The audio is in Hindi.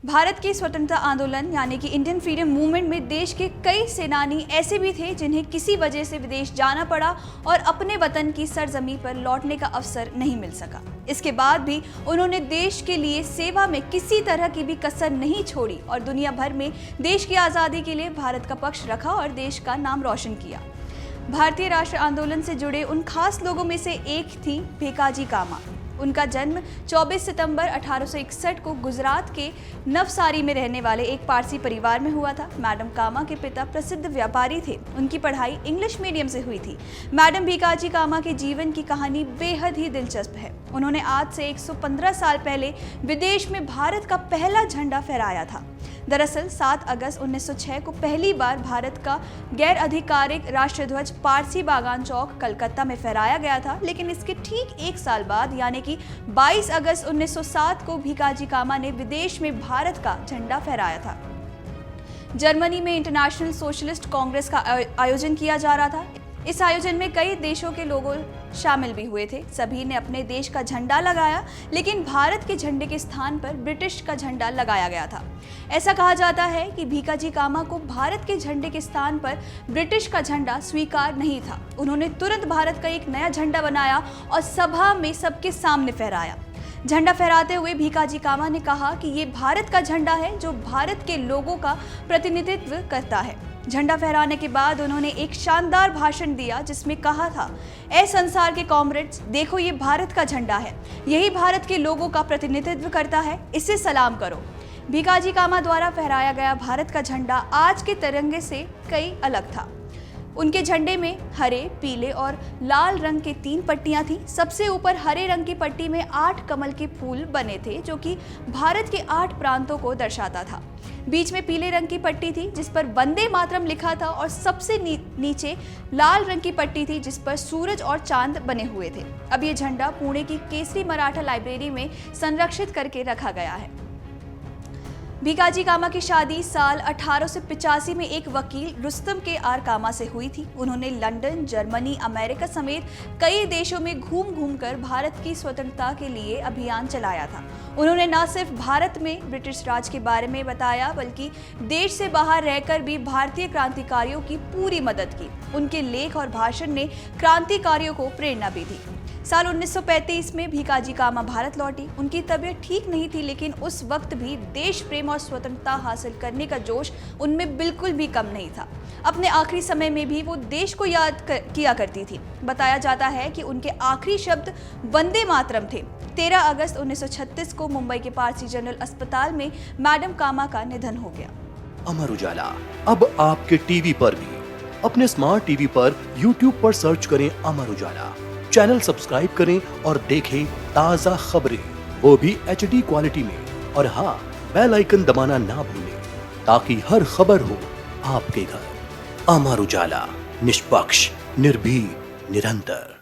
भारत के स्वतंत्रता आंदोलन यानी कि इंडियन फ्रीडम मूवमेंट में देश के कई सेनानी ऐसे भी थे जिन्हें किसी वजह से विदेश जाना पड़ा और अपने वतन की सरजमी पर लौटने का अवसर नहीं मिल सका। इसके बाद भी उन्होंने देश के लिए सेवा में किसी तरह की भी कसर नहीं छोड़ी और दुनिया भर में देश की आज़ादी के लिए भारत का पक्ष रखा और देश का नाम रोशन किया। भारतीय राष्ट्र आंदोलन से जुड़े उन खास लोगों में से एक थी भीकाजी कामा। उनका जन्म 24 सितंबर 1861 को गुजरात के नवसारी में रहने वाले एक पारसी परिवार में हुआ था। मैडम कामा के पिता प्रसिद्ध व्यापारी थे। उनकी पढ़ाई इंग्लिश मीडियम से हुई थी। मैडम भीकाजी कामा के जीवन की कहानी बेहद ही दिलचस्प है। उन्होंने आज से 115 साल पहले विदेश में भारत का पहला झंडा फहराया था। दरअसल 7 अगस्त 1906 को पहली बार भारत का गैर आधिकारिक राष्ट्रध्वज पारसी बागान चौक कलकत्ता में फहराया गया था, लेकिन इसके ठीक एक साल बाद यानी कि 22 अगस्त 1907 को भीकाजी कामा ने विदेश में भारत का झंडा फहराया था। जर्मनी में इंटरनेशनल सोशलिस्ट कांग्रेस का आयोजन किया जा रहा था। इस आयोजन में कई देशों के लोग शामिल भी हुए थे। सभी ने अपने देश का झंडा लगाया, लेकिन भारत के झंडे के स्थान पर ब्रिटिश का झंडा लगाया गया था। ऐसा कहा जाता है कि भीकाजी कामा को भारत के झंडे के स्थान पर ब्रिटिश का झंडा स्वीकार नहीं था। उन्होंने तुरंत भारत का एक नया झंडा बनाया और सभा में सबके सामने फहराया। झंडा फहराते हुए भीकाजी कामा ने कहा कि ये भारत का झंडा है जो भारत के लोगों का प्रतिनिधित्व करता है। झंडा फहराने के बाद उन्होंने एक शानदार भाषण दिया जिसमें कहा था, ऐ संसार के कॉमरेड्स, देखो ये भारत का झंडा है, यही भारत के लोगों का प्रतिनिधित्व करता है, इसे सलाम करो। भीकाजी कामा द्वारा फहराया गया भारत का झंडा आज के तिरंगे से कई अलग था। उनके झंडे में हरे, पीले और लाल रंग के 3 पट्टियां थी। सबसे ऊपर हरे रंग की पट्टी में 8 कमल के फूल बने थे जो कि भारत के 8 प्रांतों को दर्शाता था। बीच में पीले रंग की पट्टी थी जिस पर वंदे मातरम लिखा था और सबसे नीचे लाल रंग की पट्टी थी जिस पर सूरज और चांद बने हुए थे। अब ये झंडा पुणे की केसरी मराठा लाइब्रेरी में संरक्षित करके रखा गया है। भीकाजी कामा की शादी साल 1885 में एक वकील रुस्तम के आर कामा से हुई थी। उन्होंने लंदन, जर्मनी, अमेरिका समेत कई देशों में घूम कर भारत की स्वतंत्रता के लिए अभियान चलाया था। उन्होंने न सिर्फ भारत में ब्रिटिश राज के बारे में बताया बल्कि देश से बाहर रहकर भी भारतीय क्रांतिकारियों की पूरी मदद की। उनके लेख और भाषण ने क्रांतिकारियों को प्रेरणा भी दी। साल 1935 में भीकाजी कामा भारत लौटी। उनकी तबीयत ठीक नहीं थी, लेकिन उस वक्त भी देश प्रेम और स्वतंत्रता हासिल करने का जोश उनमें बिल्कुल भी कम नहीं था। अपने आखिरी समय में भी वो देश को याद किया करती थी। बताया जाता है कि उनके आखिरी शब्द वंदे मातरम थे। 13 अगस्त 1936 को मुंबई के पारसी जनरल अस्पताल में मैडम कामा का निधन हो गया। अमर उजाला अब आपके टीवी पर भी। अपने स्मार्ट टीवी पर YouTube पर सर्च करें अमर उजाला, चैनल सब्सक्राइब करें और देखें ताज़ा खबरें, वो भी HD क्वालिटी में। और हाँ, बेल आइकन दबाना ना भूलें ताकि हर खबर हो आपके घर। अमर उजाला, निष्पक्ष, निर्भीक, निरंतर।